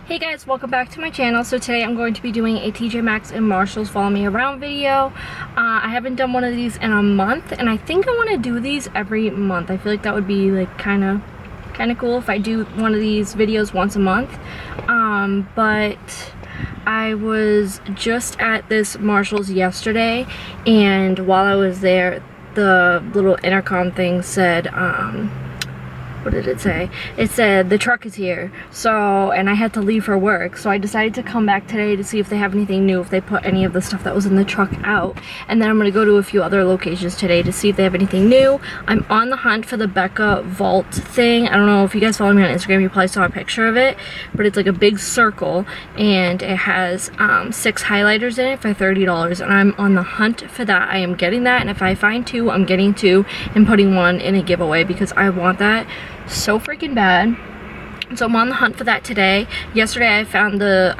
Hey guys, welcome back to my channel. So today I'm going to be doing a TJMAXX and Marshall's Follow Me Around video. I haven't done one of these in a month, and I think I want to do these every month. I feel like that would be like kind of cool if I do one of these videos once a month. But I was just at this Marshall's yesterday, and while I was there, the little intercom thing said, what did it say? It said the truck is here. So, and I had to leave for work, so I decided to come back today to see if they have anything new, if they put any of the stuff that was in the truck out. And then I'm gonna go to a few other locations today to see if they have anything new. I'm on the hunt for the Becca vault thing. I don't know if you guys follow me on Instagram, you probably saw a picture of it, but it's like a big circle and it has 6 highlighters in it for $30, and I'm on the hunt for that. I am getting that, and if I find 2, I'm getting 2 and putting 1 in a giveaway because I want that so freaking bad. So I'm on the hunt for that today. Yesterday I found the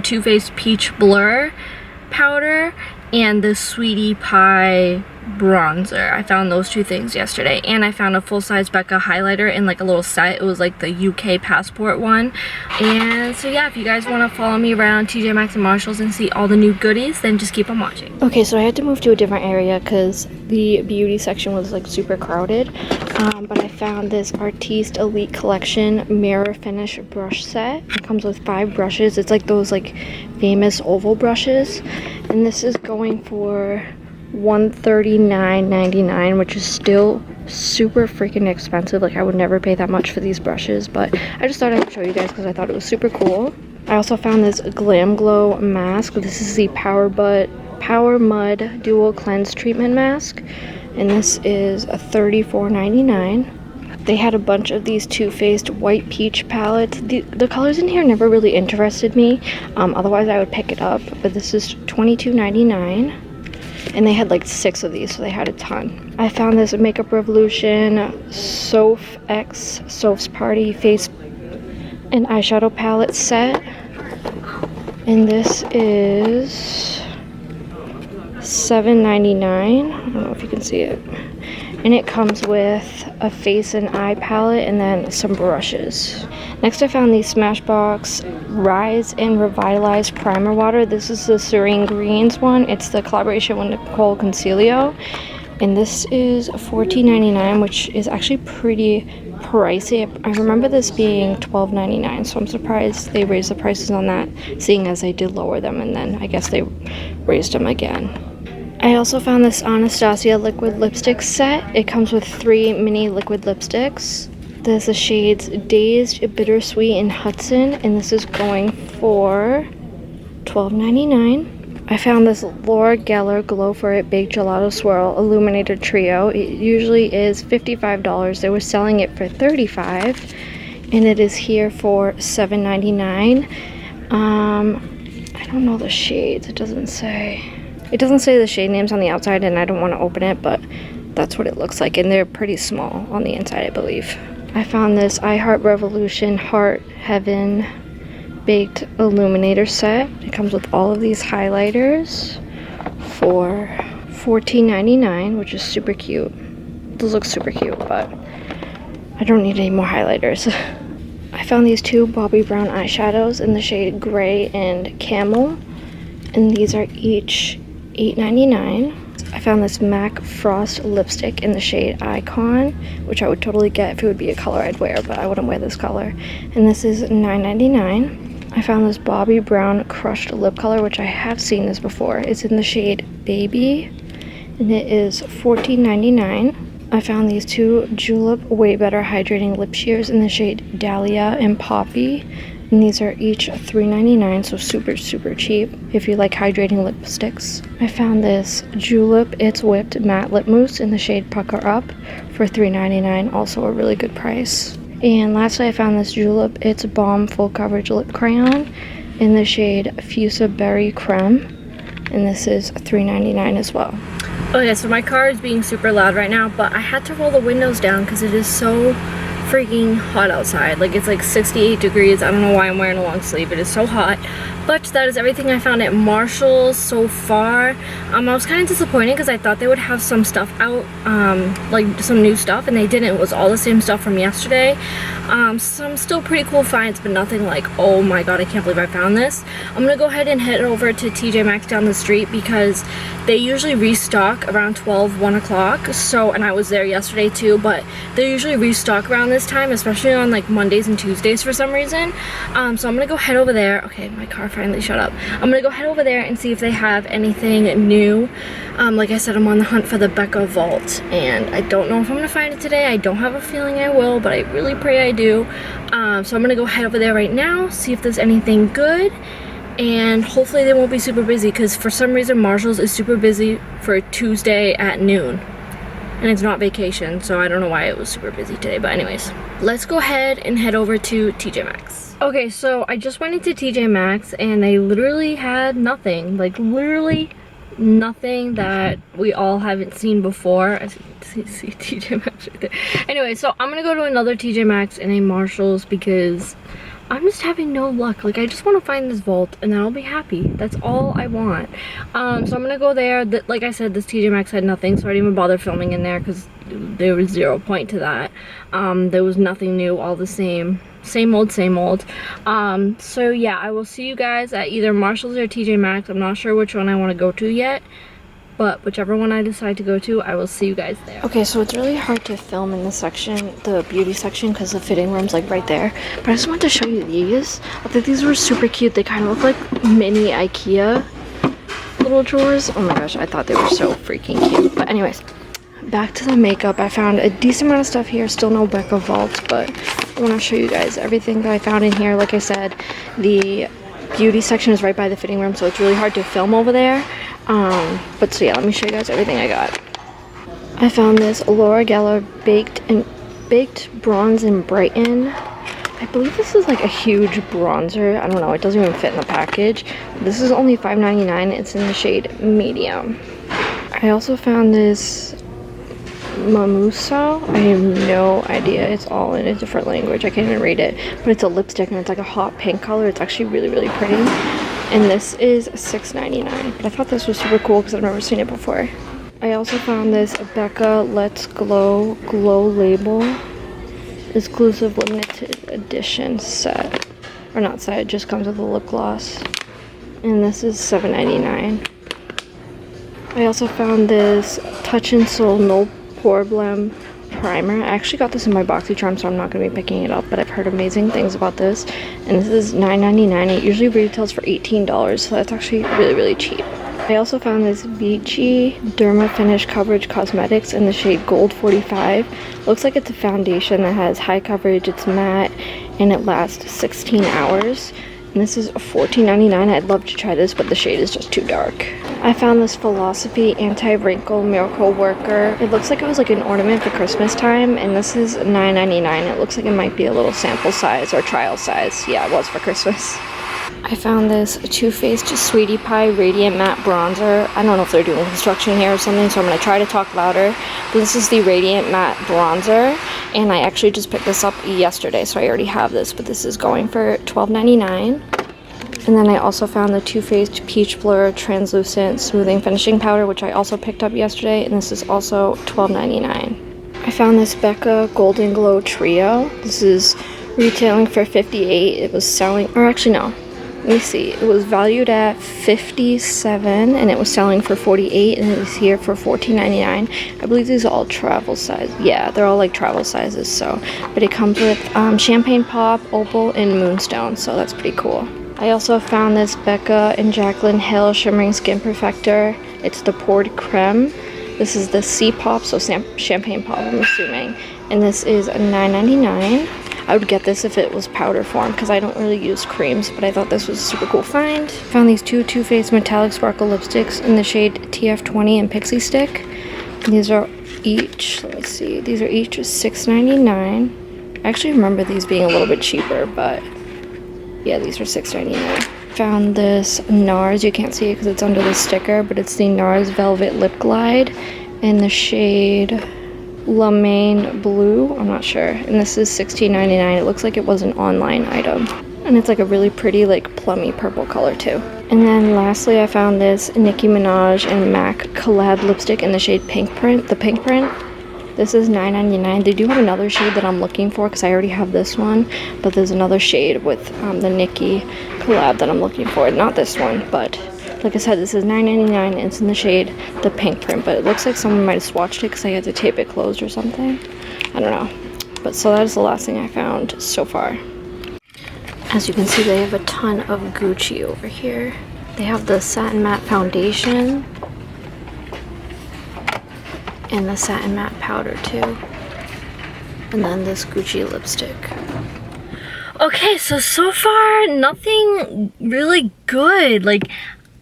Too Faced Peach Blur powder and the Sweetie Pie bronzer. I found those 2 things yesterday, and I found a full-size Becca highlighter in like a little set. It was like the UK passport one. And so yeah, if you guys want to follow me around TJMAXX and Marshalls and see all the new goodies, then just keep on watching. Okay, so I had to move to a different area because the beauty section was like super crowded. But I found this Artiste Elite Collection mirror finish brush set. It comes with 5 brushes. It's like those like famous oval brushes, and this is going for $139.99, which is still super freaking expensive. Like, I would never pay that much for these brushes, but I just thought I'd show you guys because I thought it was super cool. I also found this Glam Glow mask. This is the Power Mud Dual Cleanse Treatment Mask, and this is $34.99. They had a bunch of these Too Faced White Peach palettes. The colors in here never really interested me. Otherwise I would pick it up, but this is $22.99. And they had like 6 of these, so they had a ton. I found this Makeup Revolution Soph X Soph's Party Face and Eyeshadow Palette set. And this is $7.99. I don't know if you can see it. And it comes with a face and eye palette and then some brushes. Next, I found the Smashbox Rise and Revitalized Primer Water. This is the Serene Greens one. It's the collaboration with Nicole Concilio. And this is $14.99, which is actually pretty pricey. I remember this being $12.99, so I'm surprised they raised the prices on that, seeing as they did lower them, and then I guess they raised them again. I also found this Anastasia liquid lipstick set. It comes with 3 mini liquid lipsticks. There's the shades Dazed, Bittersweet, and Hudson, and this is going for $12.99. I found this Laura Geller Glow for It Baked Gelato Swirl Illuminator Trio. It usually is $55. They were selling it for $35, and it is here for $7.99. I don't know the shades. It doesn't say. It doesn't say the shade names on the outside, and I don't want to open it, but that's what it looks like, and they're pretty small on the inside, I believe. I found this I Heart Revolution Heart Heaven Baked Illuminator set. It comes with all of these highlighters for $14.99, which is super cute. Those look super cute, but I don't need any more highlighters. I found these 2 Bobbi Brown eyeshadows in the shade Gray and Camel, and these are each $8.99. I found this MAC Frost lipstick in the shade Icon, which I would totally get if it would be a color I'd wear, but I wouldn't wear this color. And this is $9.99. I found this Bobbi Brown Crushed lip color, which I have seen this before. It's in the shade Baby, and it is $14.99. I found these 2 Julep Way Better Hydrating Lip Shears in the shade Dahlia and Poppy. And these are each $3.99, so super cheap if you like hydrating lipsticks. I found this Julep It's Whipped Matte Lip Mousse in the shade Pucker Up for $3.99, also a really good price. And lastly, I found this Julep It's Balm Full Coverage Lip Crayon in the shade Fuchsia Berry Creme, and this is $3.99 as well. Okay, so my car is being super loud right now, but I had to roll the windows down because it is so freaking hot outside. Like, it's like 68 degrees. I don't know why I'm wearing a long sleeve. It is so hot. But that is everything I found at Marshall's so far. I was kind of disappointed because I thought they would have some stuff out, like some new stuff, and they didn't. It was all the same stuff from yesterday. Some still pretty cool finds, but nothing like, oh my god, I can't believe I found this. I'm gonna go ahead and head over to TJMAXX down the street because they usually restock around 12, 1 o'clock. So, and I was there yesterday too, but they usually restock around this time, especially on like Mondays and Tuesdays for some reason. So I'm gonna go head over there. Okay, my car finally shut up. I'm gonna go head over there and see if they have anything new. Like I said, I'm on the hunt for the Becca vault, and I don't know if I'm gonna find it today. I don't have a feeling I will, but I really pray I do. So I'm gonna go head over there right now, see if there's anything good, and hopefully they won't be super busy, because for some reason Marshall's is super busy for Tuesday at noon. And it's not vacation, so I don't know why it was super busy today. But anyways, let's go ahead and head over to TJMAXX. Okay, so I just went into TJMAXX and they literally had nothing. Like, literally nothing that we all haven't seen before. I see TJMAXX right there. Anyway, so I'm gonna go to another TJMAXX and a Marshall's because I'm just having no luck. Like, I just want to find this vault and then I'll be happy. That's all I want. So I'm gonna go there. Like I said, this TJMAXX had nothing, so I didn't even bother filming in there because there was 0 point to that. There was nothing new, all the same. Same old, same old. So yeah, I will see you guys at either Marshall's or TJMAXX. I'm not sure which one I want to go to yet, but whichever one I decide to go to, I will see you guys there. Okay, so it's really hard to film in this section, the beauty section, because the fitting room's like right there. But I just wanted to show you these. I think these were super cute. They kind of look like mini IKEA little drawers. Oh my gosh, I thought they were so freaking cute. But anyways, back to the makeup. I found a decent amount of stuff here. Still no Becca vault, but I want to show you guys everything that I found in here. Like I said, the beauty section is right by the fitting room, so it's really hard to film over there. But so yeah, let me show you guys everything I got. I found this Laura Geller baked bronze and brighten. I believe this is like a huge bronzer. I don't know, it doesn't even fit in the package. This is only $5.99. It's in the shade medium. I also found this Mamuso. I have no idea. It's all in a different language. I can't even read it. But it's a lipstick and it's like a hot pink color. It's actually really, really pretty. And this is $6.99. But I thought this was super cool because I've never seen it before. I also found this Becca Let's Glow Label exclusive limited edition set. Or not set, it just comes with a lip gloss. And this is $7.99. I also found this Touch in Soul No Pore Blem primer. I actually got this in my BoxyCharm, so I'm not going to be picking it up, but I've heard amazing things about this. And this is $9.99. It usually retails for $18, so that's actually really, really cheap. I also found this Vichy Derma Finish Coverage Cosmetics in the shade Gold 45. Looks like it's a foundation that has high coverage, it's matte, and it lasts 16 hours. And this is $14.99. I'd love to try this, but the shade is just too dark. I found this Philosophy Anti-Wrinkle Miracle Worker. It looks like it was like an ornament for Christmas time, and this is $9.99. It looks like it might be a little sample size or trial size. Yeah, it was for Christmas. I found this Too Faced Sweetie Pie Radiant Matte Bronzer. I don't know if they're doing construction here or something, so I'm going to try to talk louder. But this is the Radiant Matte Bronzer, and I actually just picked this up yesterday, so I already have this, but this is going for $12.99. And then I also found the Too Faced Peach Blur Translucent Smoothing Finishing Powder, which I also picked up yesterday, and this is also $12.99. I found this Becca Golden Glow Trio. This is retailing for $58. It was selling, or actually no. Let me see, it was valued at $57 and it was selling for $48, and it was here for $14.99. I believe these are all travel size. Yeah, they're all like travel sizes. So, but it comes with Champagne Pop, Opal, and Moonstone, so that's pretty cool. I also found this Becca and Jaclyn Hill Shimmering Skin Perfector. It's the poured creme. This is the C Pop, so Champagne Pop, I'm assuming, and this is $9.99. I would get this if it was powder form because I don't really use creams, but I thought this was a super cool find. Found these two Too Faced Metallic Sparkle lipsticks in the shade TF20 and Pixie Stick. And these are each, let's see, these are each $6.99. I actually remember these being a little bit cheaper, but yeah, these are $6.99. Found this NARS, you can't see it because it's under the sticker, but it's the NARS Velvet Lip Glide in the shade Lamaine Blue, I'm not sure. And this is $16.99. It looks like it was an online item. And it's like a really pretty, like, plummy purple color too. And then lastly, I found this Nicki Minaj and MAC collab lipstick in the shade Pink Print, the pink print. This is $9.99. They do have another shade that I'm looking for because I already have this one, but there's another shade with the Nicki collab that I'm looking for. Not this one, but like I said, this is $9.99. It's in the shade the Pink Print, but it looks like someone might have swatched it because I had to tape it closed or something. I don't know. But so that is the last thing I found so far. As you can see, they have a ton of Gucci over here. They have the Satin Matte Foundation and the Satin Matte Powder too. And then this Gucci lipstick. Okay, so far, nothing really good. Like,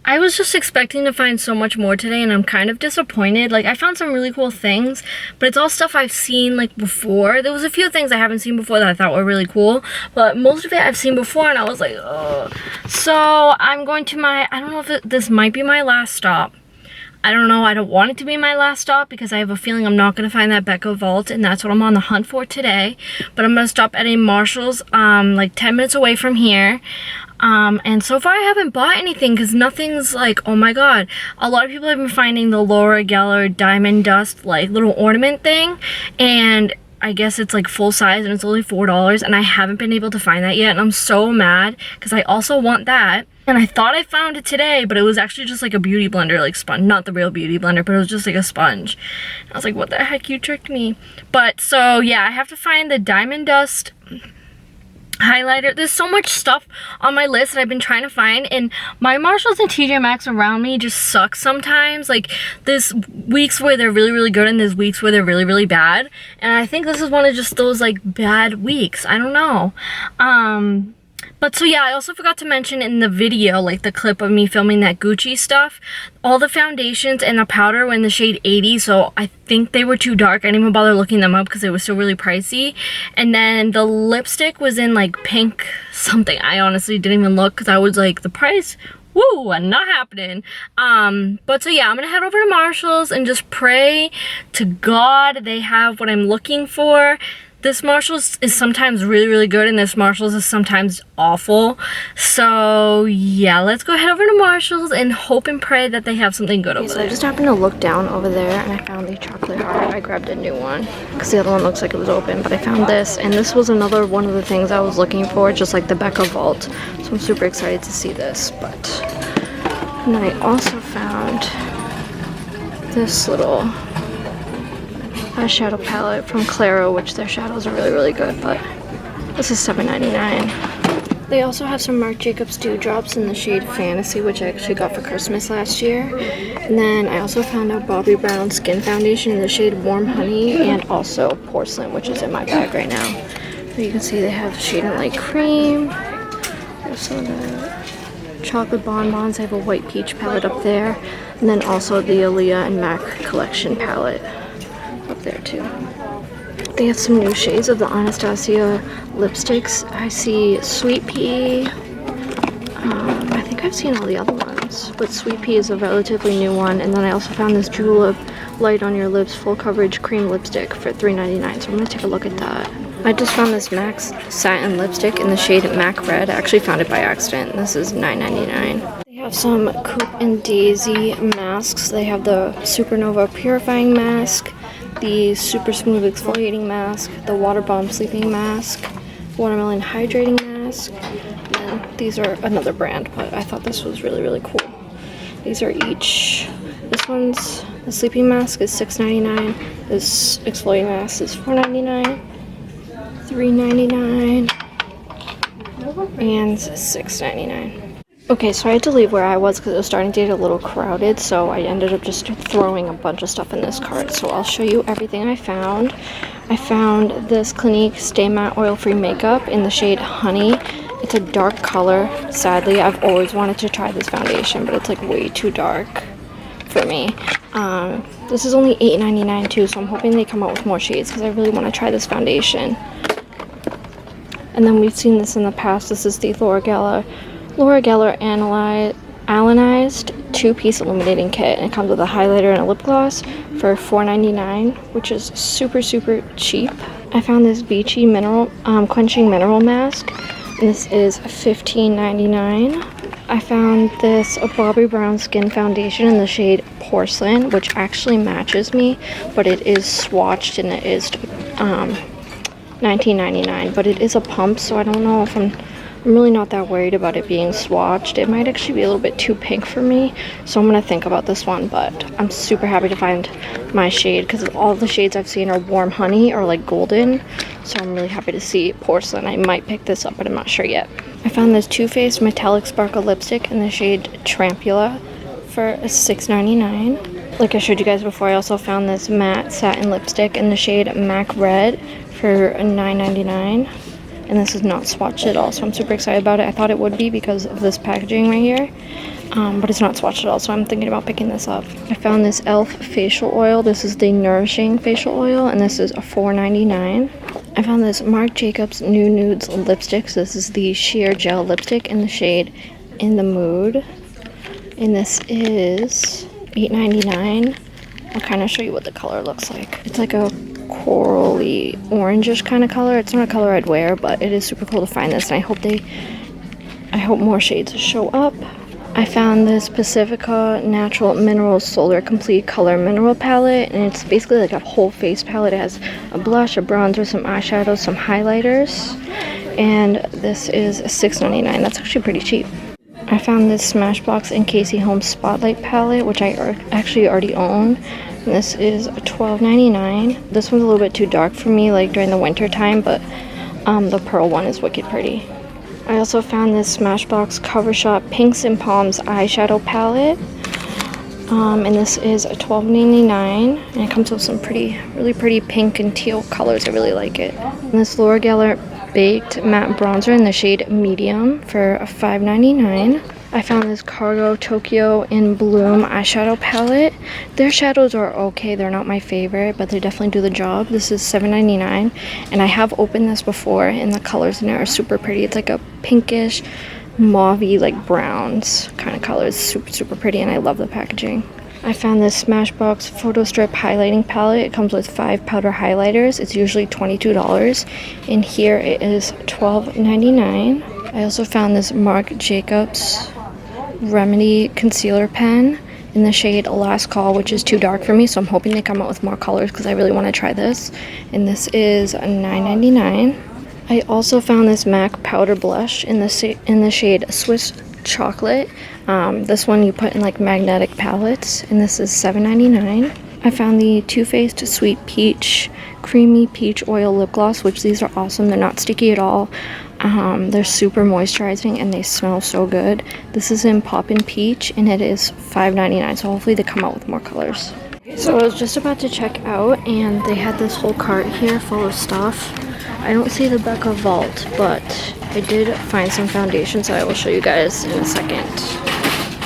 I was just expecting to find so much more today, and I'm kind of disappointed. Like, I found some really cool things, but it's all stuff I've seen, like, before. There was a few things I haven't seen before that I thought were really cool, but most of it I've seen before, and I was like, ugh. So, I'm going to I don't know if this might be my last stop. I don't know, I don't want it to be my last stop because I have a feeling I'm not going to find that Becca vault, and that's what I'm on the hunt for today. But I'm going to stop at a Marshall's, like 10 minutes away from here. And so far I haven't bought anything because nothing's like, oh my god. A lot of people have been finding the Laura Geller Diamond Dust like little ornament thing, and I guess it's like full size and it's only $4, and I haven't been able to find that yet, and I'm so mad because I also want that. And I thought I found it today, but it was actually just like a beauty blender, like sponge. Not the real beauty blender, but it was just like a sponge. I was like, what the heck, you tricked me. But so yeah, I have to find the Diamond Dust highlighter. There's so much stuff on my list that I've been trying to find, and my Marshalls and TJMAXX around me just suck sometimes. Like, there's weeks where they're really, really good, and there's weeks where they're really, really bad. And I think this is one of just those, like, bad weeks. I don't know. But so yeah, I also forgot to mention in the video, like the clip of me filming that Gucci stuff, all the foundations and the powder were in the shade 80, so I think they were too dark. I didn't even bother looking them up because they were still really pricey. And then the lipstick was in like pink something. I honestly didn't even look because I was like, the price, woo, not happening. But so yeah, I'm gonna head over to Marshall's and just pray to God they have what I'm looking for. This Marshall's is sometimes really, really good, and this Marshall's is sometimes awful. So yeah, let's go head over to Marshall's and hope and pray that they have something good over there. I just happened to look down over there and I found the chocolate heart. I grabbed a new one because the other one looks like it was open, but I found this, and this was another one of the things I was looking for, just like the Becca vault. So I'm super excited to see this. And then I also found this little eyeshadow palette from Claro, which their shadows are really, really good, but this is $7.99. They also have some Marc Jacobs Dewdrops in the shade Fantasy, which I actually got for Christmas last year. And then I also found a Bobbi Brown Skin Foundation in the shade Warm Honey, and also Porcelain, which is in my bag right now. So you can see they have Shade and Light Cream. There's some of the chocolate bonbons. I have a white peach palette up there. And then also the Aaliyah and MAC collection palette up there too. They have some new shades of the Anastasia lipsticks. I see Sweet Pea. I think I've seen all the other ones, but Sweet Pea is a relatively new one. And then I also found this Julep Light on Your Lips Full Coverage Cream Lipstick for $3.99. So I'm gonna take a look at that. I just found this MAC Satin lipstick in the shade MAC Red. I actually found it by accident. This is $9.99. They have some Coupe and Daisy masks. They have the Supernova Purifying Mask, the Super Smooth Exfoliating Mask, the Water Bomb Sleeping Mask, Watermelon Hydrating Mask, and these are another brand, but I thought this was really, really cool. These are each, this one's, the sleeping mask is $6.99, this exfoliating mask is $4.99, $3.99, and $6.99. Okay, so I had to leave where I was because it was starting to get a little crowded, so I ended up just throwing a bunch of stuff in this cart. So I'll show you everything I found. I found this Clinique Stay Matte Oil-Free Makeup in the shade Honey. It's a dark color. Sadly, I've always wanted to try this foundation, but it's like way too dark for me. This is only $8.99 too, so I'm hoping they come out with more shades because I really want to try this foundation. And then we've seen this in the past. This is the Laura Geller Revitalized 2-piece illuminating kit, and it comes with a highlighter and a lip gloss for $4.99, which is super cheap. I found this beachy mineral quenching mineral mask, and this is $15.99. I found this Bobbi Brown Skin Foundation in the shade Porcelain, which actually matches me, but it is swatched and it is $19.99. But it is a pump, so I don't know if I'm really not that worried about it being swatched. It might actually be a little bit too pink for me, so I'm gonna think about this one. But I'm super happy to find my shade because all the shades I've seen are warm honey or like golden, so I'm really happy to see Porcelain. I might pick this up, but I'm not sure yet. I found this Too Faced Metallic Sparkle lipstick in the shade Trampula for $6.99. Like I showed you guys before, I also found this matte satin lipstick in the shade Mac Red for $9.99. And this is not swatched at all, so I'm super excited about it. I thought it would be because of this packaging right here, but it's not swatched at all, so I'm thinking about picking this up. I found this e.l.f. facial oil. This is the Nourishing facial oil, and this is $4.99. I found this Marc Jacobs New Nudes lipsticks. This is the sheer gel lipstick in the shade In the Mood, and this is $8.99. I'll kind of show you what the color looks like. It's like a corally orangish kind of color. It's not a color I'd wear, but it is super cool to find this, and I hope more shades show up. I found this Pacifica Natural Mineral Solar Complete Color Mineral Palette, and it's basically like a whole face palette. It has a blush, a bronzer, some eyeshadows, some highlighters, and this is $6.99. That's actually pretty cheap. I found this Smashbox and Casey Holmes Spotlight palette, which I actually already own. And this is $12.99. This one's a little bit too dark for me, like during the winter time, but the pearl one is wicked pretty. I also found this Smashbox Cover Shop Pinks and Palms eyeshadow palette, and this is $12.99. And it comes with some really pretty pink and teal colors. I really like it. And this Laura Geller Baked Matte Bronzer in the shade Medium for $5.99. I found this Cargo Tokyo in Bloom eyeshadow palette. Their shadows are okay. They're not my favorite, but they definitely do the job. This is $7.99, and I have opened this before, and the colors in it are super pretty. It's like a pinkish, mauvey, like browns kind of color. It's super pretty, and I love the packaging. I found this Smashbox Photo Strip Highlighting Palette. It comes with 5 powder highlighters. It's usually $22, and here it is $12.99. I also found this Marc Jacobs Remedy Concealer Pen in the shade Last Call, which is too dark for me, so I'm hoping they come out with more colors because I really want to try this. And this is $9.99. I also found this MAC Powder Blush in the shade Swiss Chocolate. This one you put in like magnetic palettes, and this is $7.99. I found the Too Faced Sweet Peach Creamy Peach Oil Lip Gloss, which these are awesome. They're not sticky at all. They're super moisturizing, and they smell so good. This is in Poppin' Peach, and it is $5.99, so hopefully they come out with more colors. So I was just about to check out, and they had this whole cart here full of stuff. I don't see the Becca Vault, but I did find some foundations that I will show you guys in a second.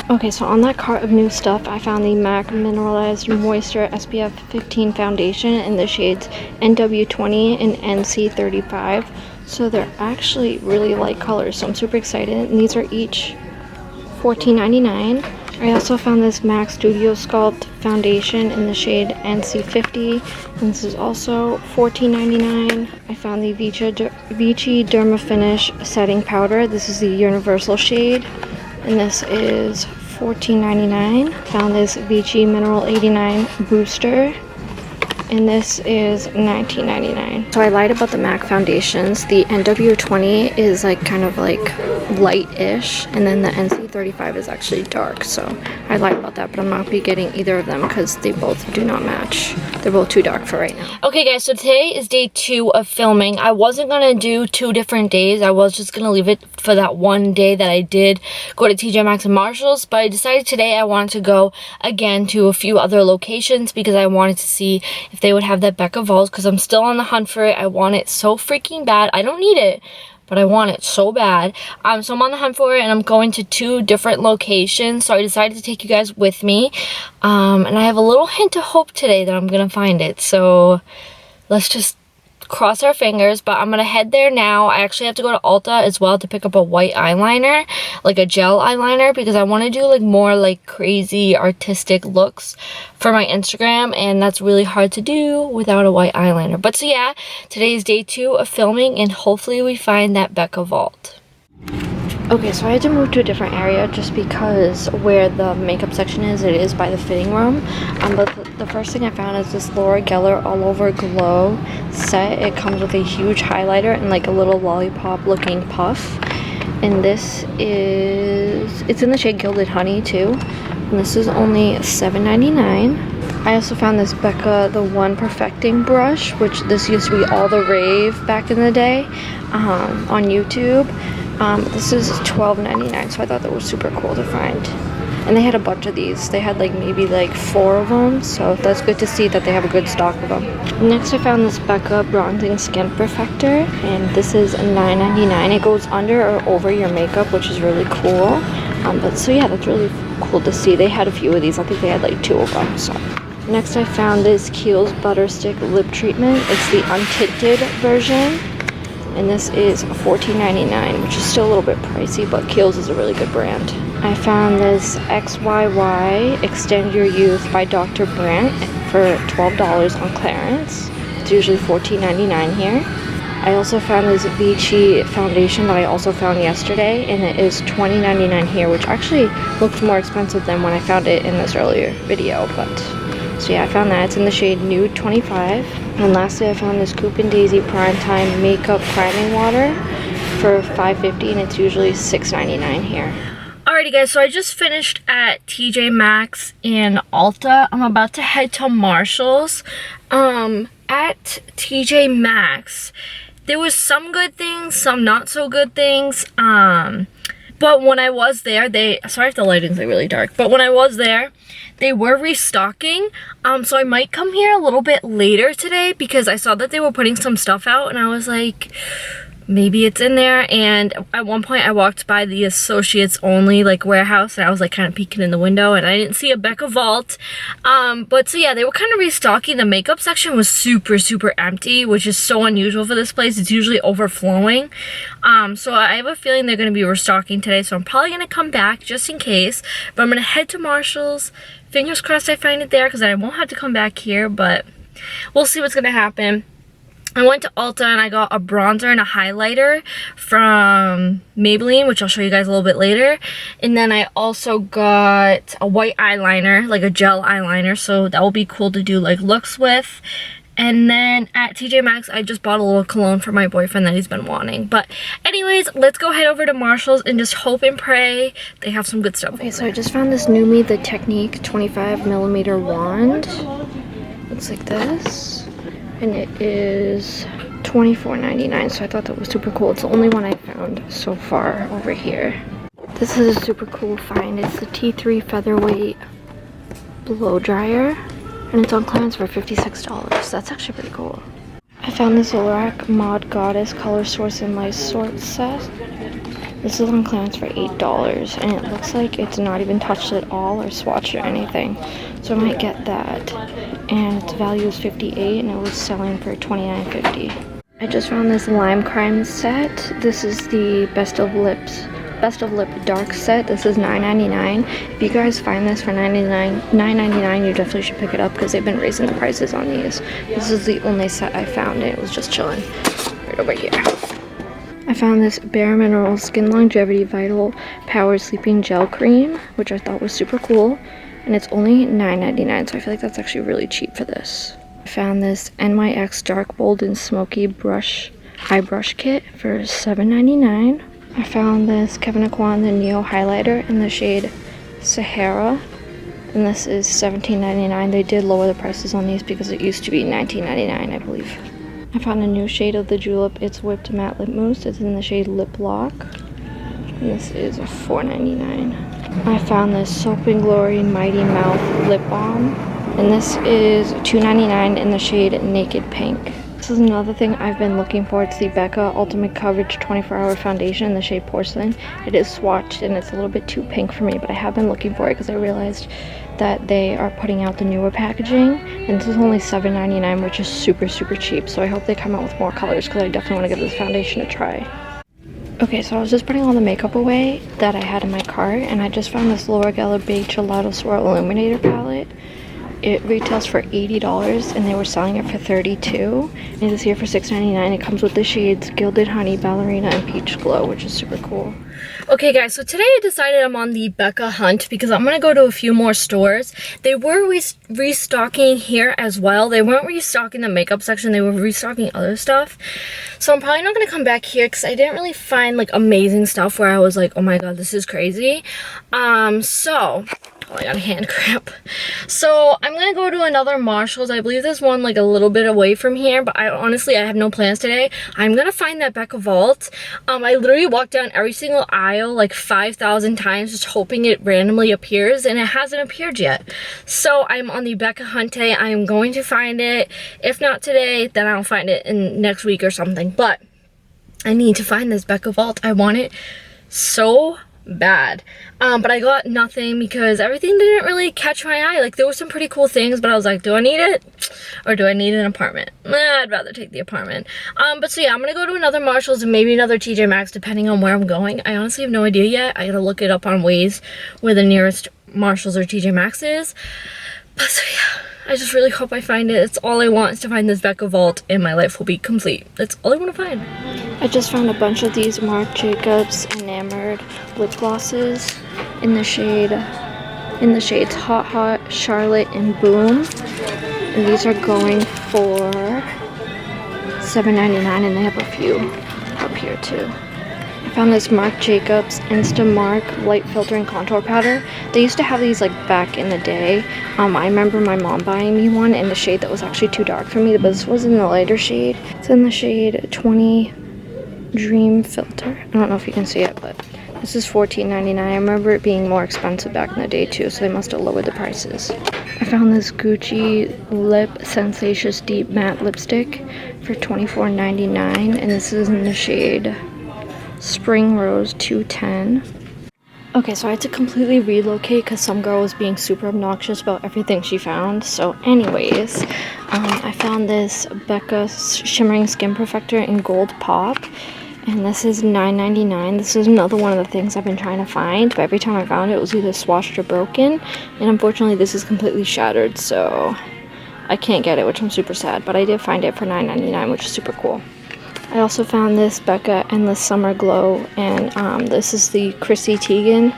Okay, so on that cart of new stuff, I found the MAC Mineralized Moisture SPF 15 foundation in the shades NW20 and NC35. So they're actually really light colors, so I'm super excited. And these are each $14.99. I also found this MAC Studio Sculpt foundation in the shade NC50, and this is also $14.99. I found the Vichy Derma Finish setting powder. This is the universal shade, and this is $14.99. Found this Vichy Mineral 89 booster, and this is $19.99. So I lied about the MAC foundations. The NW20 is like kind of like light-ish, and then the NC35 is actually dark. So I lied about that, but I'm not be getting either of them because they both do not match. They're both too dark for right now. Okay guys, so today is day 2 of filming. I wasn't gonna do 2 different days. I was just gonna leave it for that one day that I did go to TJMAXX and Marshall's, but I decided today I wanted to go again to a few other locations because I wanted to see if they would have that Becca Vault, because I'm still on the hunt for it. I want it so freaking bad. I don't need it, but I want it so bad. So I'm on the hunt for it, and I'm going to 2 different locations, so I decided to take you guys with me. And I have a little hint of hope today that I'm gonna find it, so let's just cross our fingers, but I'm gonna head there now. I actually have to go to Ulta as well to pick up a white eyeliner, like a gel eyeliner, because I want to do like more like crazy artistic looks for my Instagram, and that's really hard to do without a white eyeliner. But so yeah, today is day 2 of filming, and hopefully we find that Becca vault. Okay, so I had to move to a different area just because where the makeup section is, it is by the fitting room. But the first thing I found is this Laura Geller All Over Glow set. It comes with a huge highlighter and like a little lollipop looking puff. And this is, it's in the shade Gilded Honey too. And this is only $7.99. I also found this Becca the One Perfecting brush, which this used to be all the rave back in the day on YouTube. This is $12.99, so I thought that was super cool to find. And they had a bunch of these. They had like maybe like 4 of them, so that's good to see that they have a good stock of them. Next I found this Becca Bronzing Skin Perfector, and this is $9.99. It goes under or over your makeup, which is really cool. But so yeah, that's really cool to see. They had a few of these. I think they had like 2 of them. So next I found this Kiehl's Butter Stick Lip Treatment. It's the untinted version. And this is $14.99, which is still a little bit pricey, but Kiehl's is a really good brand. I found this XYY Extend Your Youth by Dr. Brandt for $12 on clearance. It's usually $14.99 here. I also found this Vichy foundation that I also found yesterday, and it is $20.99 here, which actually looks more expensive than when I found it in this earlier video, but so yeah, I found that. It's in the shade Nude 25. And lastly, I found this Coop and Daisy Prime Time Makeup Priming Water for $5.50, and it's usually $6.99 here. Alrighty guys, so I just finished at TJMAXX in Ulta. I'm about to head to Marshall's. At TJMAXX, there was some good things, some not so good things. But when I was there, sorry if the lighting's like really dark, but when I was there, they were restocking. So I might come here a little bit later today because I saw that they were putting some stuff out, and I was like, maybe it's in there. And at one point I walked by the Associates Only like warehouse, and I was like kind of peeking in the window, and I didn't see a Becca vault. But so yeah, they were kind of restocking. The makeup section was super empty, which is so unusual for this place. It's usually overflowing. So I have a feeling they're going to be restocking today, so I'm probably going to come back just in case. But I'm going to head to Marshall's. Fingers crossed I find it there, because I won't have to come back here, but we'll see what's going to happen. I went to Ulta and I got a bronzer and a highlighter from Maybelline, which I'll show you guys a little bit later. And then I also got a white eyeliner, like a gel eyeliner, so that will be cool to do like looks with. And then at TJMAXX, I just bought a little cologne for my boyfriend that he's been wanting. But anyways, let's go head over to Marshall's and just hope and pray they have some good stuff. Okay, so I just found this new me, the Technique 25mm wand. Looks like this. And it is $24.99, so I thought that was super cool. It's the only one I found so far over here. This is a super cool find. It's the T3 Featherweight blow dryer, and it's on clearance for $56. That's actually pretty cool. I found this Lorac Mod Goddess Color Source and Light Source set. This is on clearance for $8, and it looks like it's not even touched at all or swatched or anything. So I might get that. And its value is $58, and it was selling for $29.50. I just found this Lime Crime set. This is the Best of Lip Dark set. This is $9.99. If you guys find this for $9.99, you definitely should pick it up because they've been raising the prices on these. This is the only set I found, and it was just chilling right over here. I found this Bare Minerals Skin Longevity Vital Power Sleeping Gel Cream, which I thought was super cool, and it's only $9.99, so I feel like that's actually really cheap for this. I found this NYX Dark Bold and Smoky Eye Brush Kit for $7.99. I found this Kevyn Aucoin the Neo Highlighter in the shade Sahara, and this is $17.99. They did lower the prices on these because it used to be $19.99, I believe. I found a new shade of the Julep It's Whipped Matte Lip Mousse. It's in the shade Lip Lock, and this is $4.99. I found this Soap and Glory Mighty Mouth Lip Balm, and this is $2.99 in the shade Naked Pink. This this is another thing I've been looking for. It's the Becca Ultimate Coverage 24-Hour Foundation in the shade Porcelain. It is swatched and it's a little bit too pink for me, but I have been looking for it because I realized that they are putting out the newer packaging, and this is only $7.99, which is super cheap. So I hope they come out with more colors because I definitely want to give this foundation a try. Okay, so I was just putting all the makeup away that I had in my cart, and I just found this Laura Geller Gelato Swirl Illuminator palette. It retails for $80 and they were selling it for $32. It is here for $6.99. It comes with the shades Gilded Honey, Ballerina, and Peach Glow, which is super cool. Okay guys, so today I decided I'm on the Becca hunt because I'm going to go to a few more stores. They were restocking here as well. They weren't restocking the makeup section, they were restocking other stuff. So I'm probably not going to come back here because I didn't really find like amazing stuff where I was like, oh my god, this is crazy. Oh, I got a hand cramp. So I'm gonna go to another Marshall's. I believe there's one like a little bit away from here, but honestly I have no plans today. I'm gonna find that Becca vault. I literally walked down every single aisle like 5,000 times just hoping it randomly appears, and it hasn't appeared yet. So I'm on the Becca hunt today. I'm going to find it. If not today, then I'll find it in next week or something. But I need to find this Becca vault. I want it so bad. But I got nothing because everything didn't really catch my eye. Like there were some pretty cool things, but I was like, do I need it or do I need an apartment? I'd rather take the apartment. But so yeah, I'm gonna go to another Marshall's and maybe another TJMAXX depending on where I'm going. I honestly have no idea yet. I gotta look it up on Waze where the nearest Marshall's or TJMAXX is. But so yeah, I just really hope I find it. It's all I want is to find this Becca vault and my life will be complete. That's all I want to find. I just found a bunch of these Marc Jacobs Enamored lip glosses in the shades Hot, Charlotte, and Boom. And these are going for $7.99 and they have a few up here too. I found this Marc Jacobs Insta Marc Light Filtering Contour Powder. They used to have these like back in the day. I remember my mom buying me one in the shade that was actually too dark for me, but this was in the lighter shade. It's in the shade 20 Dream Filter. I don't know if you can see it, but this is $14.99. I remember it being more expensive back in the day too, so they must have lowered the prices. I found this Gucci Lip Sensacious Deep Matte Lipstick for $24.99, and this is in the shade Spring Rose 210. Okay, so I had to completely relocate because some girl was being super obnoxious about everything she found. So anyways, I found this Becca Shimmering Skin Perfector in Gold Pop. And this is $9.99. This is another one of the things I've been trying to find. But every time I found it, it was either swatched or broken. And unfortunately, this is completely shattered. So I can't get it, which I'm super sad. But I did find it for $9.99, which is super cool. I also found this Becca Endless Summer Glow, and this is the Chrissy Teigen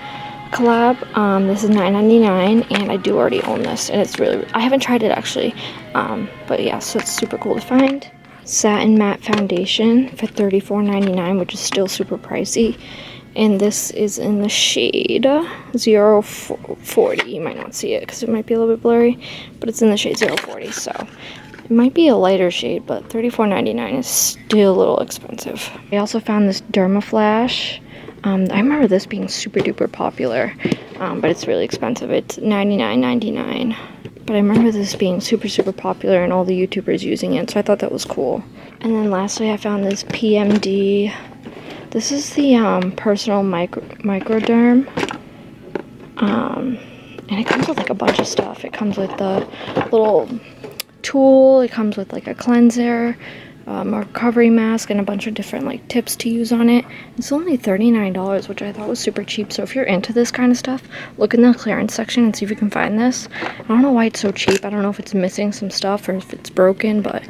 collab. This is $9.99, and I do already own this, and it's really, I haven't tried it actually, but yeah, so it's super cool to find. Satin Matte Foundation for $34.99, which is still super pricey, and this is in the shade 040. You might not see it because it might be a little bit blurry, but it's in the shade 040, so it might be a lighter shade, but $34.99 is still a little expensive. I also found this Derma Flash. I remember this being super duper popular, but it's really expensive. It's $99.99. But I remember this being super popular and all the YouTubers using it, so I thought that was cool. And then lastly, I found this PMD. This is the Personal Microderm. And it comes with like a bunch of stuff. It comes with the little tool, it comes with like a cleanser, a recovery mask, and a bunch of different like tips to use on it. It's only $39, which I thought was super cheap. So if you're into this kind of stuff, look in the clearance section and see if you can find this. I don't know why it's so cheap. I don't know if it's missing some stuff or if it's broken, but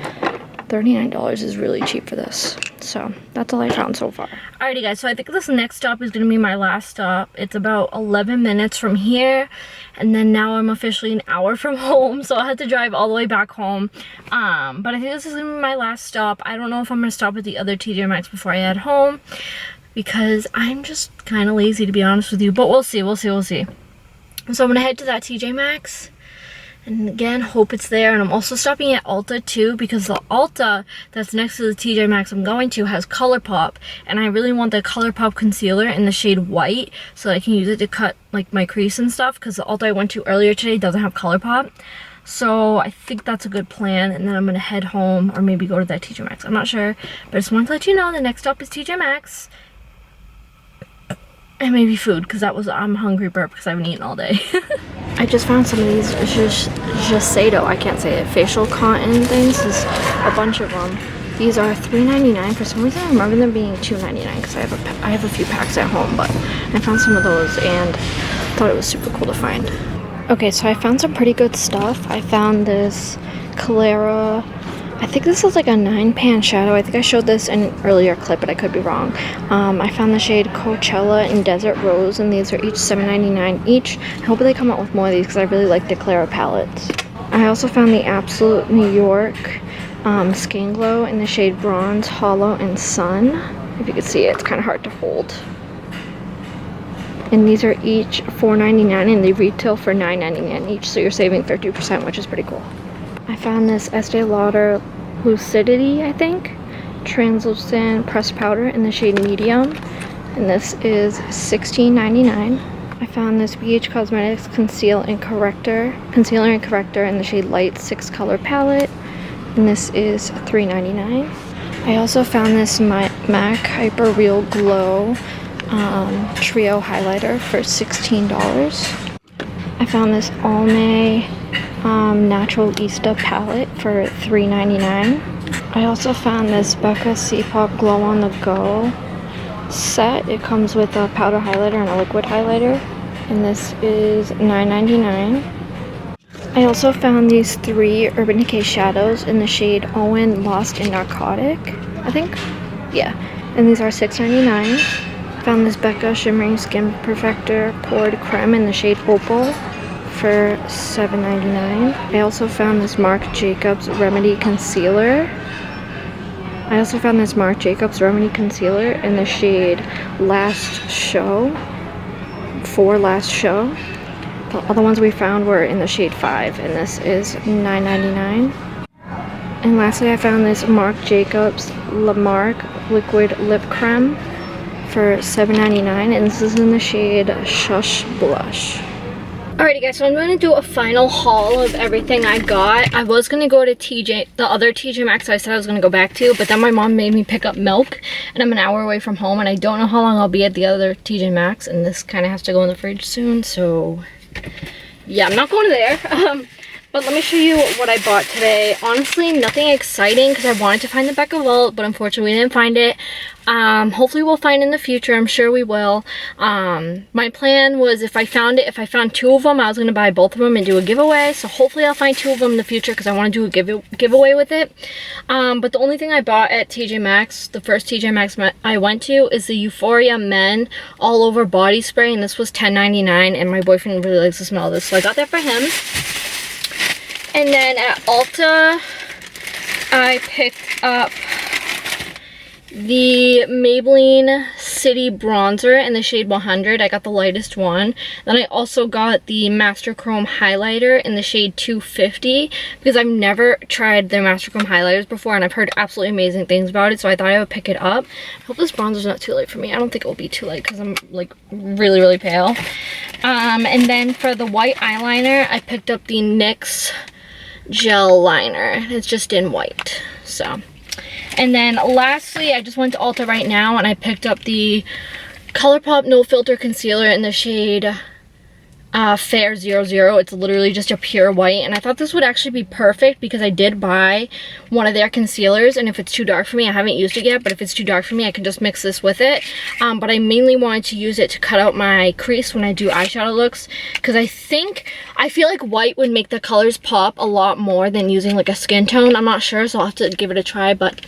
$39 is really cheap for this. So that's all I found so far. Alrighty guys, so I think this next stop is going to be my last stop. It's about 11 minutes from here, and then now I'm officially an hour from home, so I had to drive all the way back home. But I think this is going to be my last stop. I don't know if I'm going to stop at the other TJMAXX before I head home, because I'm just kind of lazy, to be honest with you, but we'll see. So I'm going to head to that TJMAXX. And again, hope it's there. And I'm also stopping at Ulta too, because the Ulta that's next to the TJMAXX I'm going to has ColourPop, and I really want the ColourPop concealer in the shade white so that I can use it to cut like my crease and stuff, because the Ulta I went to earlier today doesn't have ColourPop. So I think that's a good plan, and then I'm gonna head home or maybe go to that TJMAXX. I'm not sure, but I just wanted to let you know the next stop is TJMAXX. And maybe food, because I'm hungry burp because I haven't eaten all day. I just found some of these Gelato, I can't say it, facial cotton things. There's a bunch of them. These are $3.99. For some reason I remember them being $2.99 because I have a few packs at home, but I found some of those and thought it was super cool to find. Okay, so I found some pretty good stuff. I found this Clara, I think this is like a 9-pan shadow. I think I showed this in an earlier clip, but I could be wrong. I found the shade Coachella and Desert Rose, and these are each $7.99 each. I hope they come out with more of these because I really like the Clara palettes. I also found the Absolute New York Skin Glow in the shade Bronze, Hollow, and Sun. If you can see it, it's kind of hard to hold. And these are each $4.99 and they retail for $9.99 each, so you're saving 30%, which is pretty cool. I found this Estee Lauder Lucidity, I think, translucent pressed powder in the shade Medium, and this is $16.99. I found this BH Cosmetics Concealer and Corrector in the shade Light 6-color palette, and this is $3.99. I also found this MAC Hyper Real Glow Trio highlighter for $16. I found this Almay Natural Insta palette for $3.99. I also found this Becca CPOP Glow on the Go set. It comes with a powder highlighter and a liquid highlighter, and this is $9.99. I also found these 3 Urban Decay shadows in the shade Owen Lost in Narcotic, I think. Yeah, and these are $6.99. Found this Becca Shimmering Skin Perfector Poured Creme in the shade Opal for $7.99. I also found this Marc Jacobs Remedy Concealer. in the shade Last Show. For Last Show. The other ones we found were in the shade 5, and this is $9.99. And lastly, I found this Marc Jacobs La Marque Liquid Lip Creme for $7.99, and this is in the shade Shush Blush. Alrighty guys, so I'm going to do a final haul of everything I got. I was going to go to the other TJMAXX I said I was going to go back to, but then my mom made me pick up milk, and I'm an hour away from home, and I don't know how long I'll be at the other TJMAXX, and this kind of has to go in the fridge soon, so yeah, I'm not going there. But let me show you what I bought today. Honestly, nothing exciting because I wanted to find the Becca Vault, but unfortunately we didn't find it. Hopefully we'll find it in the future. I'm sure we will. My plan was if I found 2 of them, I was going to buy both of them and do a giveaway. So hopefully I'll find 2 of them in the future because I want to do a giveaway with it. But the only thing I bought at TJMAXX, the first TJMAXX I went to, is the Euphoria Men All Over Body Spray, and this was $10.99, and my boyfriend really likes the smell of this, so I got that for him. And then at Ulta, I picked up the Maybelline City Bronzer in the shade 100. I got the lightest one. Then I also got the Master Chrome Highlighter in the shade 250 because I've never tried their Master Chrome highlighters before and I've heard absolutely amazing things about it, so I thought I would pick it up. I hope this bronzer's not too light for me. I don't think it will be too light because I'm like really, really pale. And then for the white eyeliner, I picked up the NYX gel liner. It's just in white. So, and then lastly, I just went to Ulta right now and I picked up the ColourPop No Filter Concealer in the shade Fair 00. It's literally just a pure white, and I thought this would actually be perfect because I did buy one of their concealers, and if it's too dark for me, I haven't used it yet, but if it's too dark for me, I can just mix this with it. But I mainly wanted to use it to cut out my crease when I do eyeshadow looks, because I feel like white would make the colors pop a lot more than using like a skin tone. I'm not sure, so I'll have to give it a try. But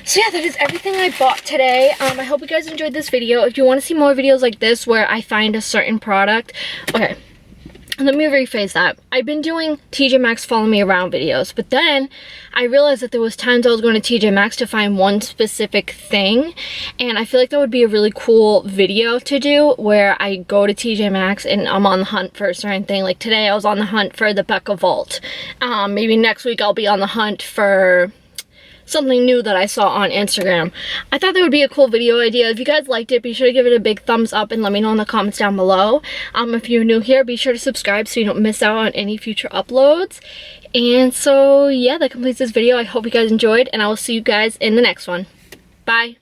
so yeah, that is everything I bought today. I hope you guys enjoyed this video. If you want to see more videos like this where I find a certain product, okay, let me rephrase that. I've been doing TJMAXX follow me around videos, but then I realized that there was times I was going to TJMAXX to find one specific thing, and I feel like that would be a really cool video to do where I go to TJMAXX and I'm on the hunt for a certain thing. Like today I was on the hunt for the Becca Vault. Maybe next week I'll be on the hunt for something new that I saw on Instagram. I thought that would be a cool video idea. If you guys liked it, be sure to give it a big thumbs up and let me know in the comments down below. If you're new here, be sure to subscribe so you don't miss out on any future uploads. And so yeah, that completes this video. I hope you guys enjoyed, and I will see you guys in the next one. Bye.